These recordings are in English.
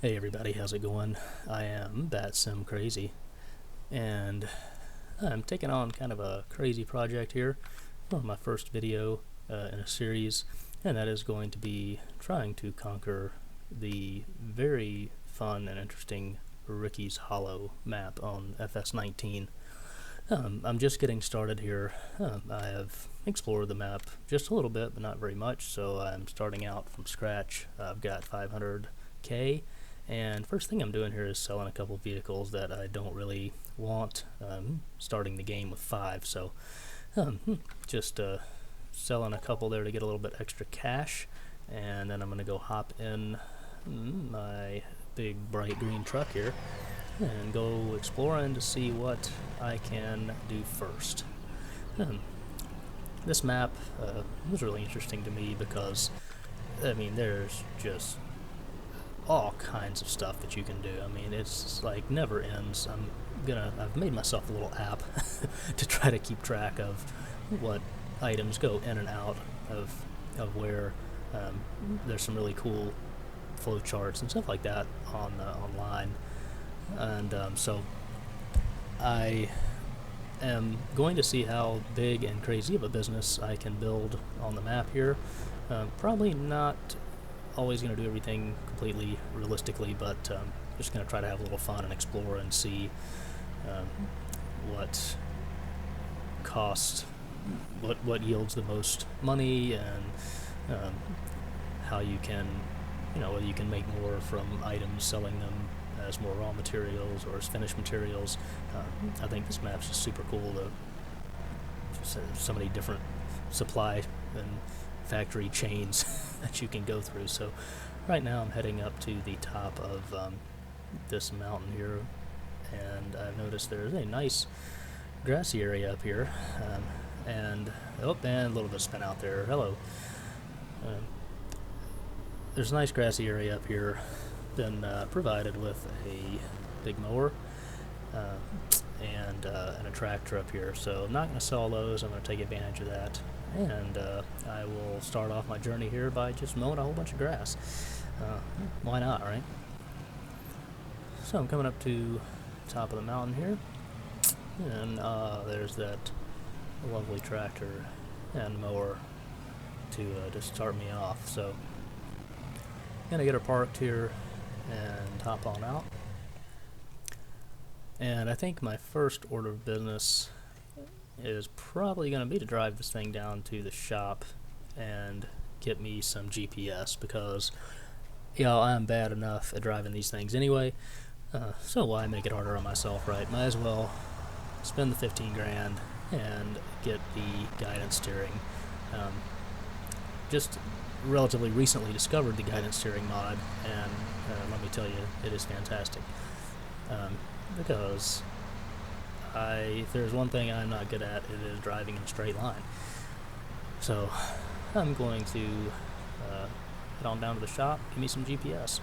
Hey everybody, how's it going? I am Sim Crazy, and I'm taking on kind of a crazy project here for my first video in a series, and that is going to be trying to conquer the very fun and interesting Ricci's Hollow map on FS19. I'm just getting started here. I have explored the map just a little bit, but not very much, so I'm starting out from scratch. I've got 500k. And first thing I'm doing here is selling a couple vehicles that I don't really want, starting the game with 5, so just selling a couple there to get a little bit extra cash, and then I'm going to go hop in my big bright green truck here and go exploring to see what I can do first. This map was really interesting to me because, I mean, there's just all kinds of stuff that you can do. I mean, it's like never ends. I've made myself a little app to try to keep track of what items go in and out of where. There's some really cool flow charts and stuff like that on online, and so I am going to see how big and crazy of a business I can build on the map here. Probably not always going to do everything completely realistically, but just going to try to have a little fun and explore and see what costs, what yields the most money, and how you can, whether you can make more from items, selling them as more raw materials or as finished materials. I think this map's just super cool. So many different supply and factory chains that you can go through. So right now I'm heading up to the top of this mountain here, and I've noticed there's a nice grassy area up here, and a little bit of spin out there. Hello. There's a nice grassy area up here, been provided with a big mower and a tractor up here, so I'm not going to sell those. I'm going to take advantage of that, and I will start off my journey here by just mowing a whole bunch of grass. Why not, right? So I'm coming up to the top of the mountain here, and there's that lovely tractor and mower to start me off. So I'm gonna get her parked here and hop on out. And I think my first order of business is probably going to be to drive this thing down to the shop and get me some GPS, because I'm bad enough at driving these things anyway, so why make it harder on myself, right? Might as well spend the 15 grand and get the guidance steering. Just relatively recently discovered the guidance steering mod, and let me tell you, it is fantastic. Because if there's one thing I'm not good at, it is driving in a straight line. So I'm going to head on down to the shop, give me some GPS.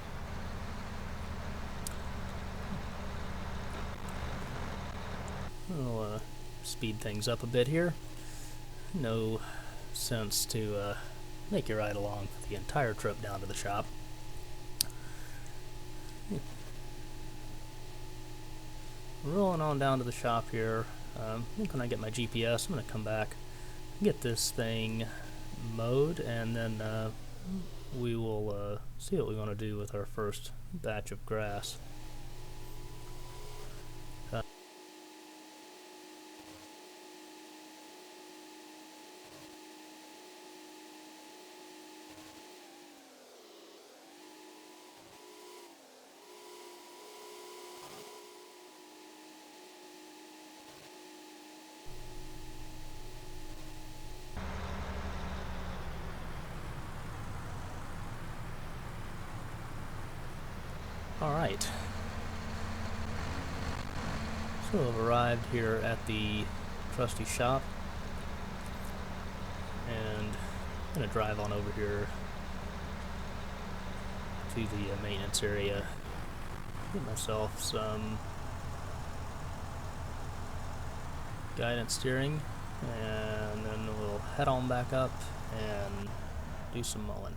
We'll speed things up a bit here. No sense to make you ride along for the entire trip down to the shop. Rolling on down to the shop here. I think when I get my GPS, I'm going to come back, get this thing mowed, and then we will see what we want to do with our first batch of grass. Alright, so I've arrived here at the trusty shop, and I'm going to drive on over here to the maintenance area, get myself some guidance steering, and then we'll head on back up and do some mowing.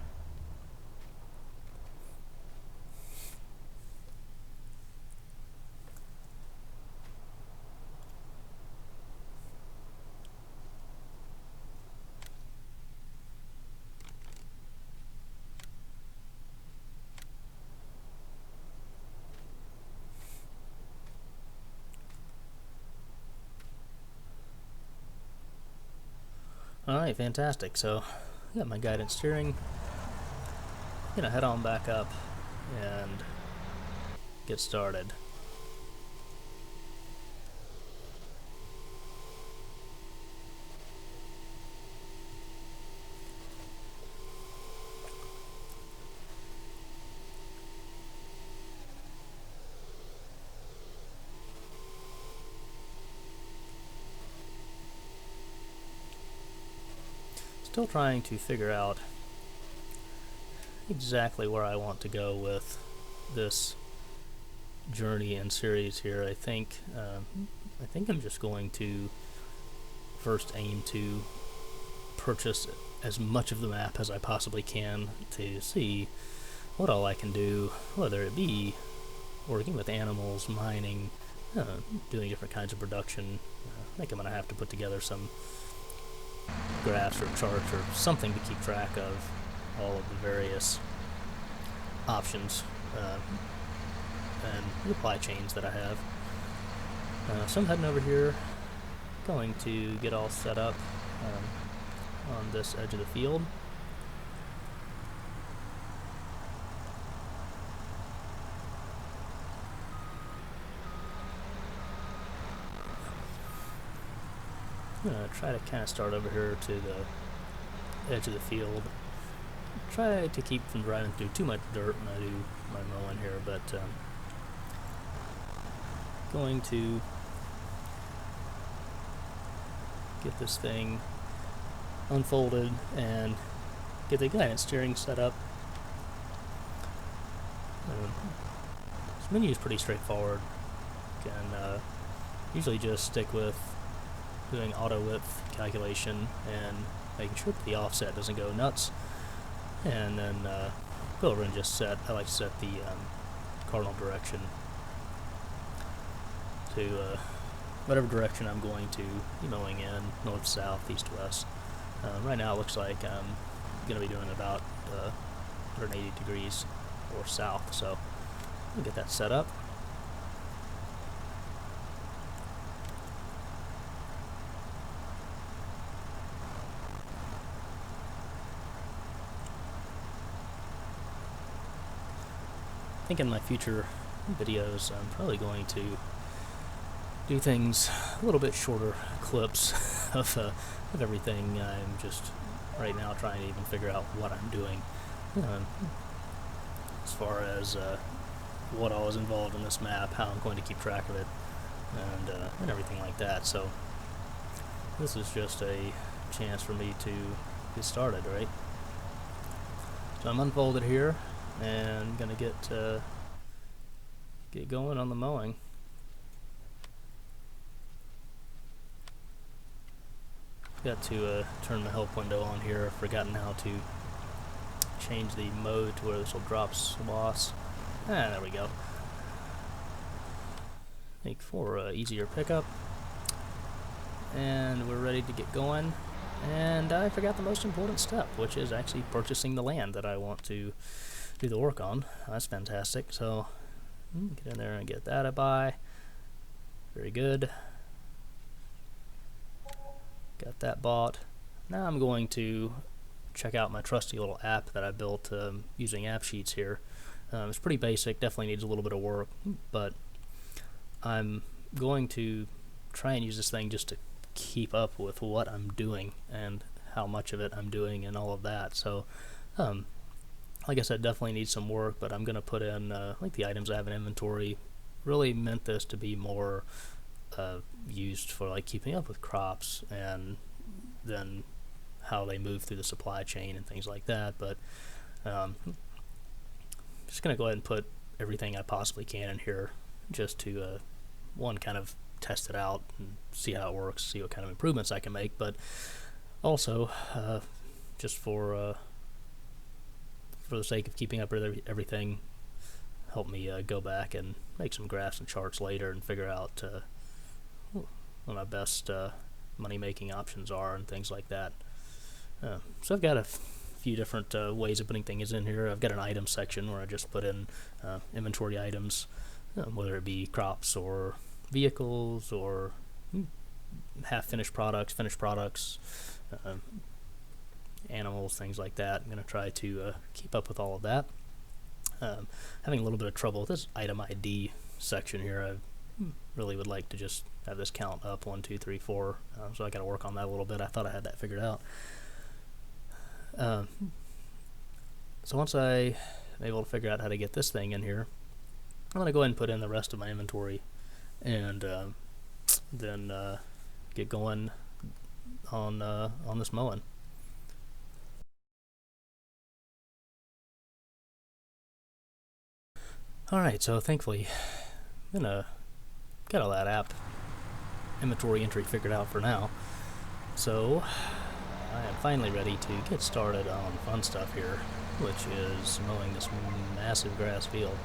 Alright, fantastic. So, got my guidance steering. Gonna head on back up and get started. Still trying to figure out exactly where I want to go with this journey and series here. I think I'm just going to first aim to purchase as much of the map as I possibly can to see what all I can do, whether it be working with animals, mining, doing different kinds of production. I think I'm going to have to put together some graphs or charts or something to keep track of all of the various options and supply chains that I have. So I'm heading over here, going to get all set up on this edge of the field. I'm going to try to kind of start over here to the edge of the field. Try to keep from driving through too much dirt when I do my mowing here, but going to get this thing unfolded and get the guidance steering set up. This menu is pretty straightforward. You can usually just stick with doing auto width calculation and making sure that the offset doesn't go nuts, and then go over and just set, I like to set the cardinal direction to whatever direction I'm going to be mowing in, north, south, east, west. Right now it looks like I'm going to be doing about 180 degrees or south, so I'll get that set up. I think in my future videos I'm probably going to do things a little bit shorter clips of everything. I'm just right now trying to even figure out what I'm doing as far as what all is involved in this map, how I'm going to keep track of it, and everything like that. So this is just a chance for me to get started, right? So I'm unfolded here and gonna get going on the mowing. Got to turn the help window on here. I've forgotten how to change the mode to where this will drop swaths. There we go. Make for easier pickup. And we're ready to get going. And I forgot the most important step, which is actually purchasing the land that I want to do the work on. That's fantastic. So get in there and get that I buy. Very good. Got that bought. Now I'm going to check out my trusty little app that I built using app sheets here. It's pretty basic, definitely needs a little bit of work, but I'm going to try and use this thing just to keep up with what I'm doing and how much of it I'm doing and all of that. So like I said, definitely needs some work, but I'm going to put in like the items I have in inventory. Really meant this to be more used for like keeping up with crops and then how they move through the supply chain and things like that. But just going to go ahead and put everything I possibly can in here just to one, kind of test it out and see how it works, see what kind of improvements I can make, but also just for the sake of keeping up with everything, help me go back and make some graphs and charts later and figure out what my best money-making options are and things like that. So I've got a few different ways of putting things in here. I've got an item section where I just put in inventory items, whether it be crops or vehicles or half-finished products, finished products, animals, things like that. I'm going to try to keep up with all of that. Having a little bit of trouble with this item ID section here. I really would like to just have this count up 1, 2, 3, 4. So I got to work on that a little bit. I thought I had that figured out. So once I'm able to figure out how to get this thing in here, I'm going to go ahead and put in the rest of my inventory and then get going on this mowing. Alright, so thankfully I'm gonna get all that app inventory entry figured out for now. So I am finally ready to get started on fun stuff here, which is mowing this massive grass field.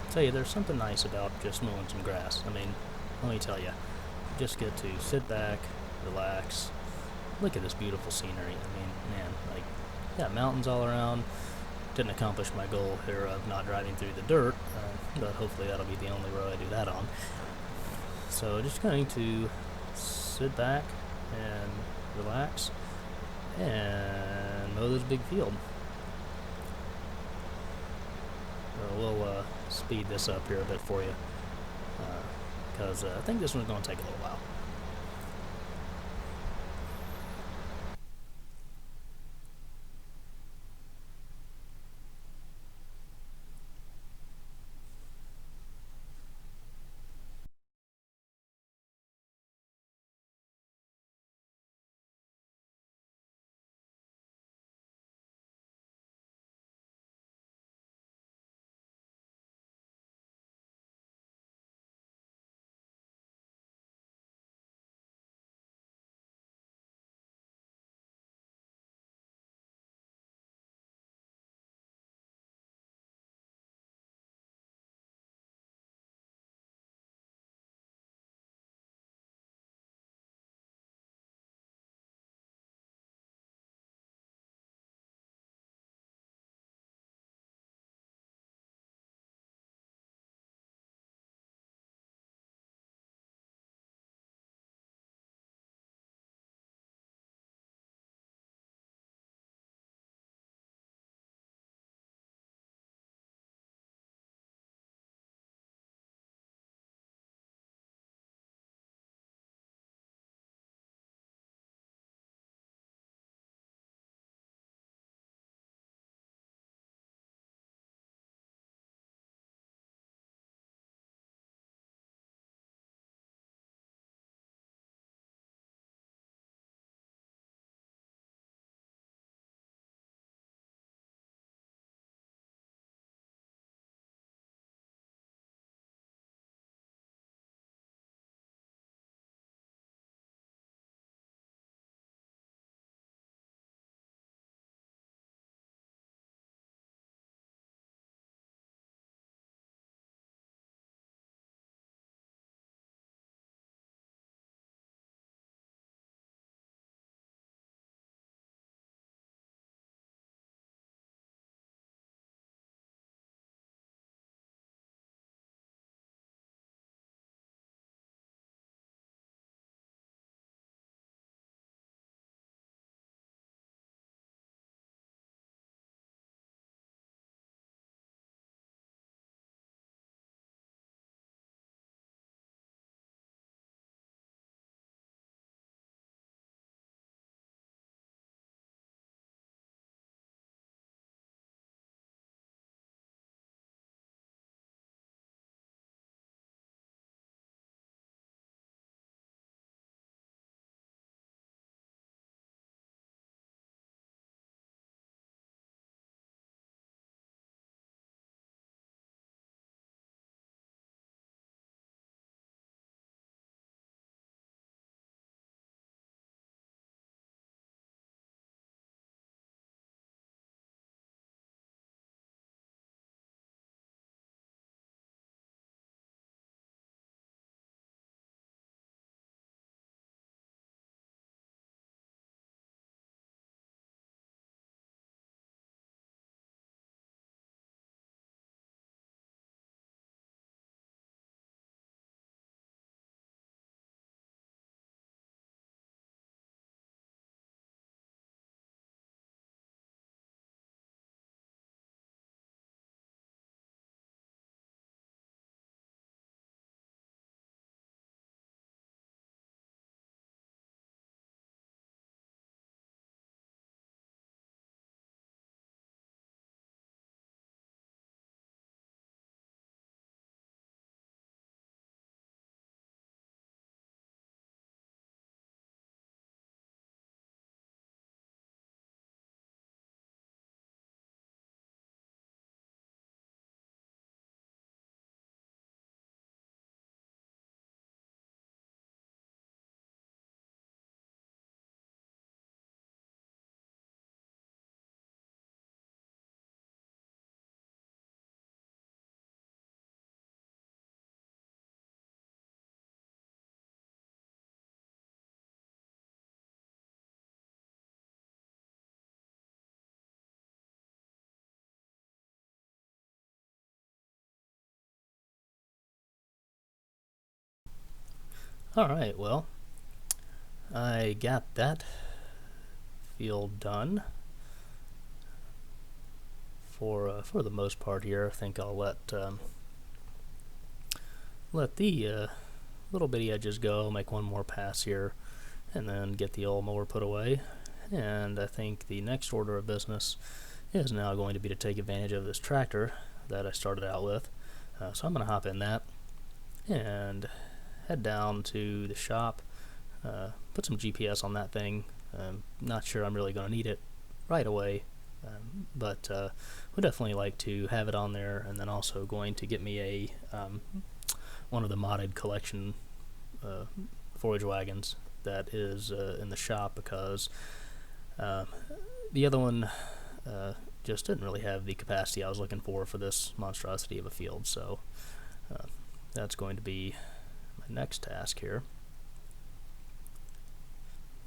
Tell you, there's something nice about just mowing some grass. I mean, let me tell you, you just get to sit back, relax, look at this beautiful scenery. I mean, man, like, yeah, mountains all around. Didn't accomplish my goal here of not driving through the dirt, but hopefully that'll be the only road I do that on. So just going to sit back and relax and mow this big field. So we'll speed this up here a bit for you, because I think this one's going to take a little while. Alright, well, I got that field done for the most part here. I think I'll let the little bitty edges go, make one more pass here, and then get the old mower put away. And I think the next order of business is now going to be to take advantage of this tractor that I started out with. So I'm going to hop in that and head down to the shop, put some GPS on that thing. Not sure I'm really going to need it right away, but would definitely like to have it on there, and then also going to get me a one of the modded collection forage wagons that is in the shop, because the other one just didn't really have the capacity I was looking for this monstrosity of a field. So that's going to be my next task here.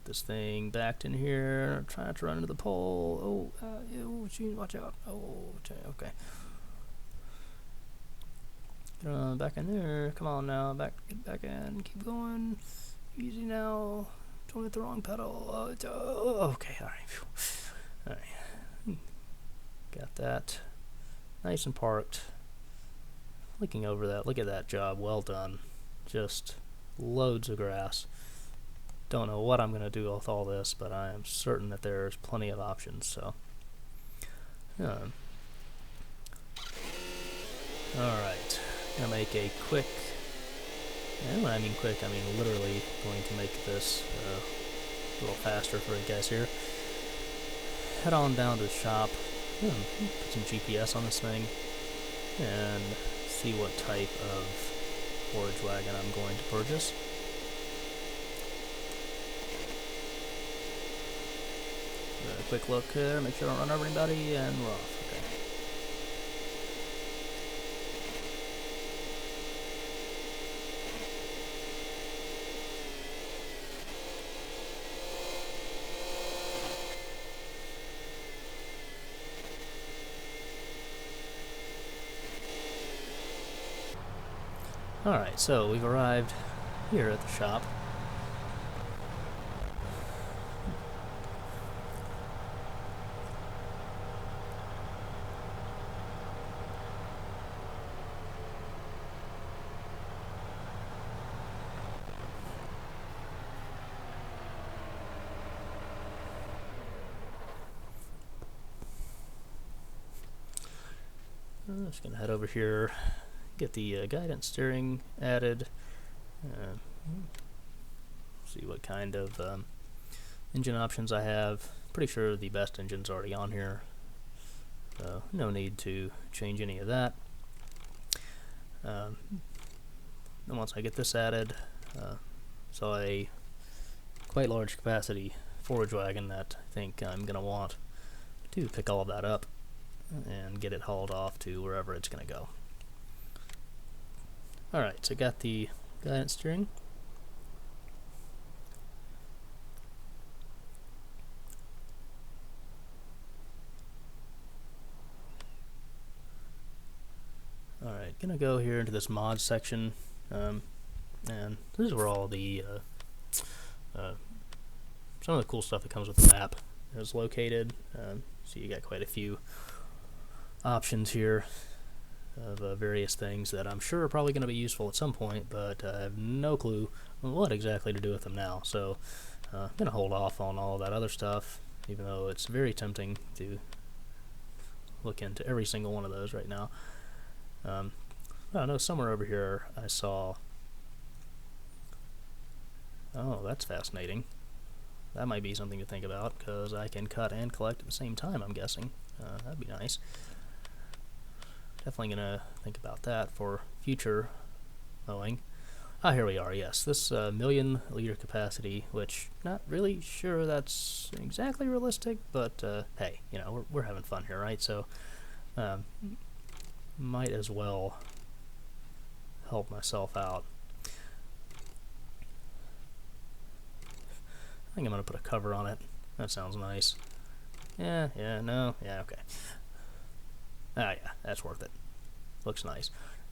This thing backed in here, trying to run into the pole. Oh, watch out. Oh, okay. Back in there. Come on now, get back in. Keep going. Easy now. Don't hit the wrong pedal. Okay, alright. Got that nice and parked. Looking over that, look at that job, well done. Just loads of grass. Don't know what I'm going to do with all this, but I am certain that there's plenty of options. So, alright, gonna make a quick, and when I mean quick, I mean literally going to make this a little faster for you guys here. Head on down to the shop, put some GPS on this thing, and see what type of forage wagon I'm going to purchase. A quick look here, make sure I don't run over anybody, and we're off. Alright, so we've arrived here at the shop. I'm just going to head over here, get the guidance steering added, see what kind of engine options I have. Pretty sure the best engine's already on here, so no need to change any of that. Then once I get this added, so a quite large capacity forage wagon that I think I'm going to want to pick all of that up and get it hauled off to wherever it's going to go. Alright, so got the guidance steering. Alright, gonna go here into this mod section, and this is where all the some of the cool stuff that comes with the map is located. So you got quite a few options here of various things that I'm sure are probably going to be useful at some point, but I have no clue what exactly to do with them now. So I'm going to hold off on all that other stuff, even though it's very tempting to look into every single one of those right now. I know somewhere over here I saw, oh, that's fascinating. That might be something to think about, because I can cut and collect at the same time, I'm guessing. That'd be nice. Definitely gonna think about that for future mowing. Here we are, yes. This 1,000,000 liter capacity, which not really sure that's exactly realistic, but hey, you know, we're having fun here, right? So might as well help myself out. I think I'm gonna put a cover on it. That sounds nice. Yeah, okay. Yeah, that's worth it. Looks nice.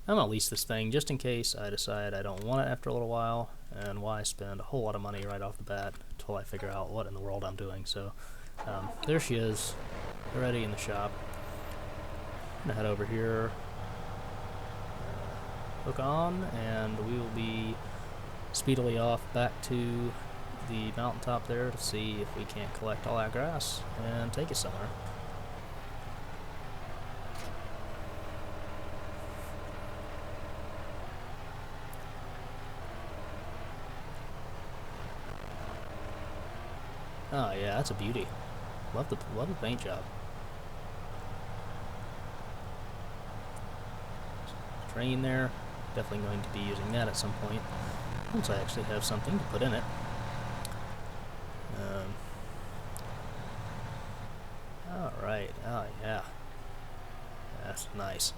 I'm gonna lease this thing just in case I decide I don't want it after a little while, and why spend a whole lot of money right off the bat until I figure out what in the world I'm doing. So there she is, already in the shop. I'm gonna head over here, hook on, and we will be speedily off back to the mountaintop there to see if we can't collect all that grass and take it somewhere. Oh yeah, that's a beauty. Love the paint job. Train there. Definitely going to be using that at some point once I actually have something to put in it. Alright, oh yeah. That's nice.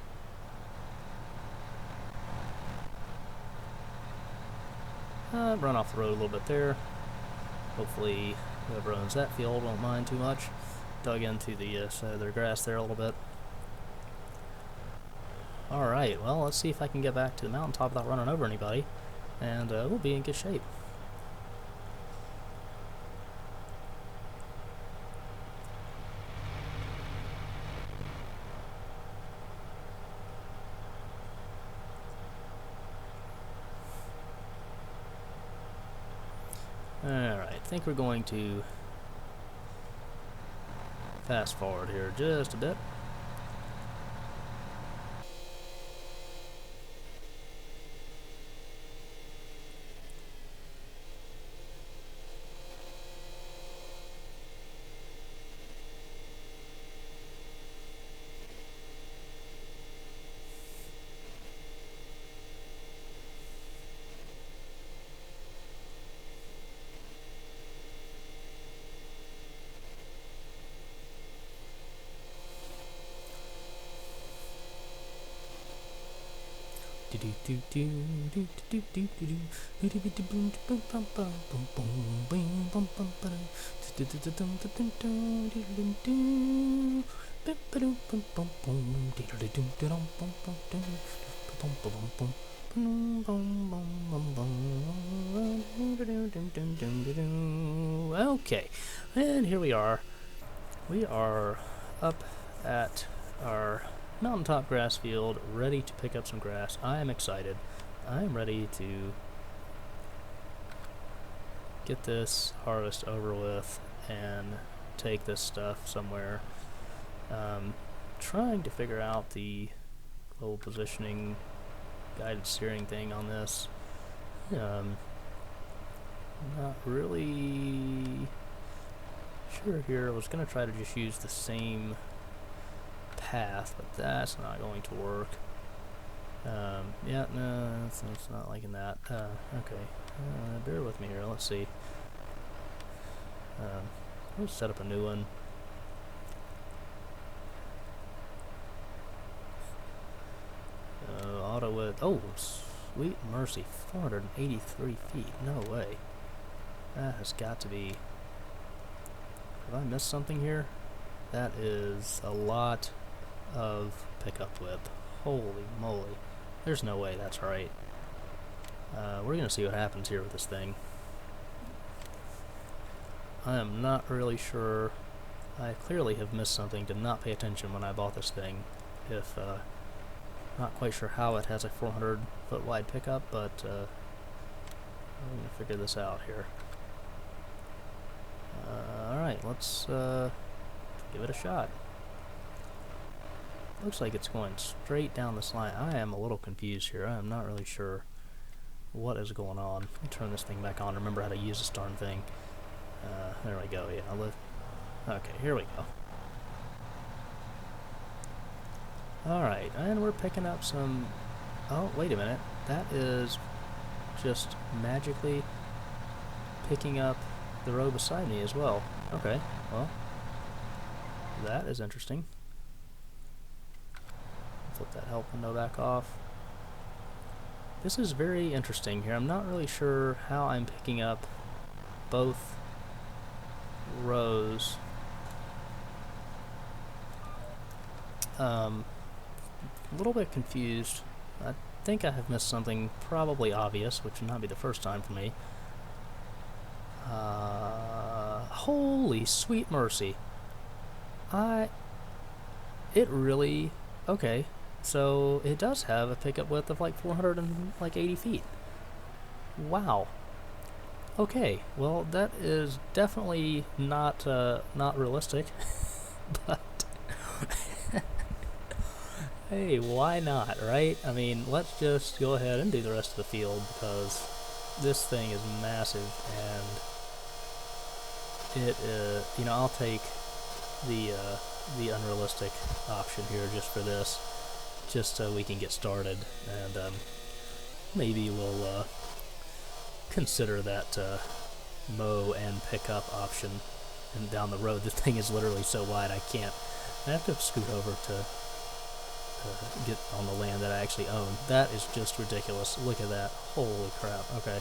Run off the road a little bit there. Hopefully whoever owns that field won't mind too much. Dug into the side of their grass there a little bit. Alright, well, let's see if I can get back to the mountaintop without running over anybody, and we'll be in good shape. Alright, I think we're going to fast forward here just a bit. Okay, and here we are. We are up at our mountaintop grass field, ready to pick up some grass. I am excited. I am ready to get this harvest over with and take this stuff somewhere. Trying to figure out the global positioning guided steering thing on this. Not really sure here. I was going to try to just use the same path, but that's not going to work. Yeah, no, it's not liking that. Okay, bear with me here. Let's see. Let's set up a new one. Auto width. Oh, sweet mercy, 483 feet. No way. That has got to be. Have I missed something here? That is a lot of pickup width. Holy moly. There's no way that's right. We're going to see what happens here with this thing. I am not really sure. I clearly have missed something. Did not pay attention when I bought this thing. If not quite sure how it has a 400-foot wide pickup, but I'm going to figure this out here. Alright, let's give it a shot. Looks like it's going straight down this line. I am a little confused here. I am not really sure what is going on. Let me turn this thing back on. Remember how to use this darn thing. There we go. Yeah, okay, here we go. Alright, and we're picking up some... Oh, wait a minute. That is just magically picking up the road beside me as well. Okay, well, that is interesting. Flip that help window back off. This is very interesting here. I'm not really sure how I'm picking up both rows. A little bit confused. I think I have missed something probably obvious, which would not be the first time for me. Holy sweet mercy. It really... Okay, so it does have a pickup width of like 480 feet. Wow. Okay, well that is definitely not realistic, but hey, why not, right? I mean, let's just go ahead and do the rest of the field because this thing is massive, and it you know, I'll take the unrealistic option here just for this, just so we can get started, and maybe we'll consider that mow and pickup option and down the road. This thing is literally so wide I have to scoot over to get on the land that I actually own. That is just ridiculous. Look at that. Holy crap. Okay.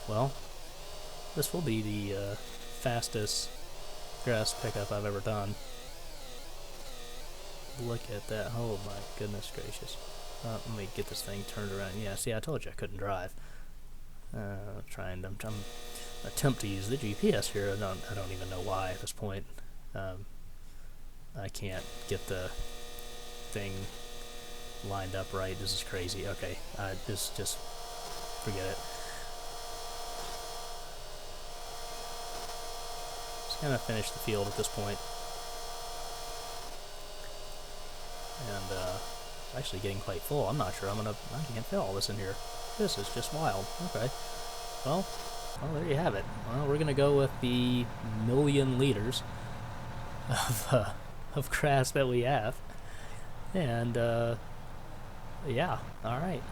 Well, this will be the fastest grass pickup I've ever done. Look at that. Oh my goodness gracious. Let me get this thing turned around. Yeah, see, I told you I couldn't drive. I'm attempt to use the GPS here. I don't even know why at this point. I can't get the thing lined up right. This is crazy. Okay, just forget it. Just gonna finish the field at this point, and it's actually getting quite full. I'm not sure I can't fit all this in here. This is just wild. Okay. Well, there you have it. Well, we're gonna go with the 1,000,000 liters of grass that we have, and yeah. All right.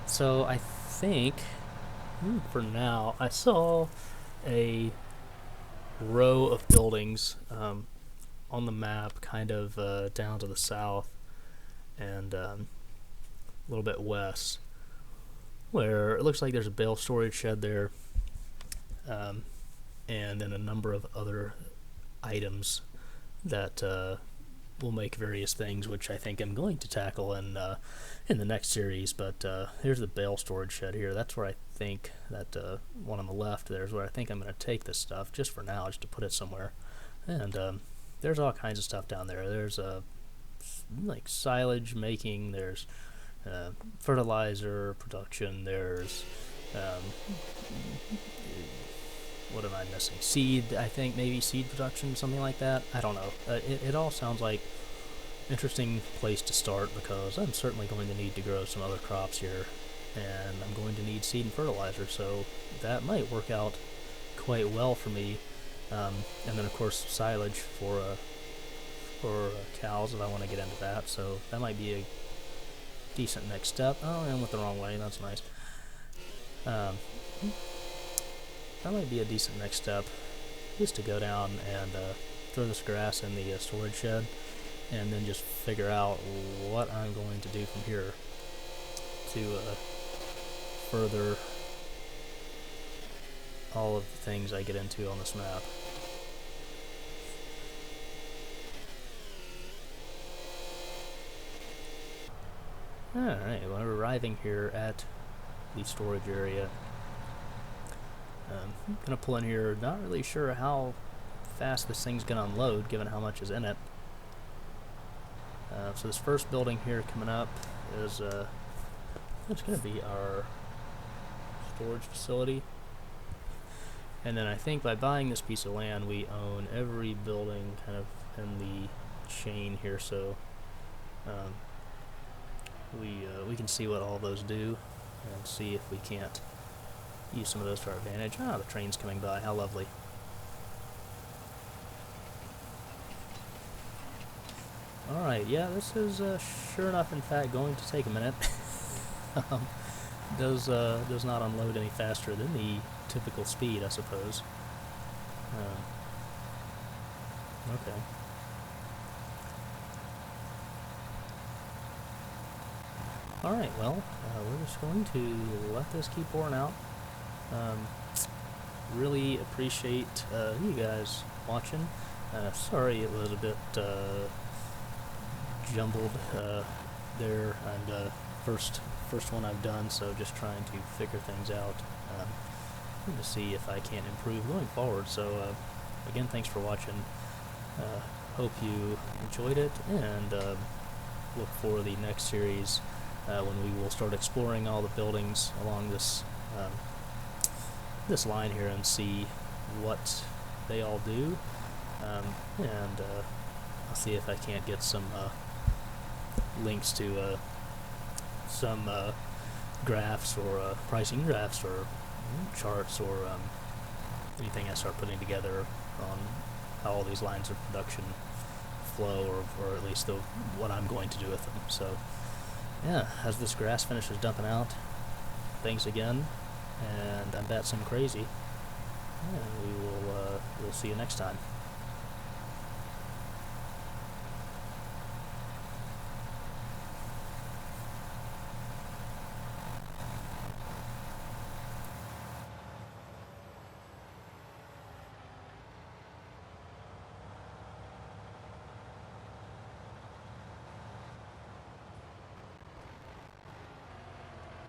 So I think for now I saw a row of buildings on the map, kind of down to the south and a little bit west, where it looks like there's a bale storage shed there, and then a number of other items that will make various things, which I think I'm going to tackle in the next series. But here's the bale storage shed here. That's where I think that one on the left there is where I think I'm going to take this stuff, just for now, just to put it somewhere. And there's all kinds of stuff down there. There's like silage making, there's fertilizer production, there's what am I missing? Seed, I think, maybe seed production, something like that. I don't know. It all sounds like interesting place to start, because I'm certainly going to need to grow some other crops here, and I'm going to need seed and fertilizer, so that might work out quite well for me. And then of course silage for cows, if I want to get into that, so that might be a decent next step. Oh, I went the wrong way. That's nice. That might be a decent next step, just to go down and throw this grass in the storage shed, and then just figure out what I'm going to do from here to further all of the things I get into on this map. Alright, well, we're arriving here at the storage area. I'm gonna pull in here, not really sure how fast this thing's gonna unload given how much is in it. So this first building here coming up is it's gonna be our storage facility. And then I think by buying this piece of land, we own every building kind of in the chain here, so we can see what all those do and see if we can't use some of those to our advantage. Ah, the train's coming by. How lovely. Alright, yeah, this is sure enough, in fact, going to take a minute. Does not unload any faster than the typical speed, I suppose. Okay. Alright, well, we're just going to let this keep pouring out. Really appreciate you guys watching. Sorry it was a bit jumbled there, and first one I've done, so just trying to figure things out to see if I can't improve going forward. So again, thanks for watching. Hope you enjoyed it, and look for the next series when we will start exploring all the buildings along this this line here and see what they all do, and I'll see if I can't get some links to some graphs or pricing graphs or charts or anything I start putting together on how all these lines of production flow, or at least what I'm going to do with them. So yeah, as this grass finishes dumping out, thanks again, and I'm Bat Sim Crazy, and we'll see you next time.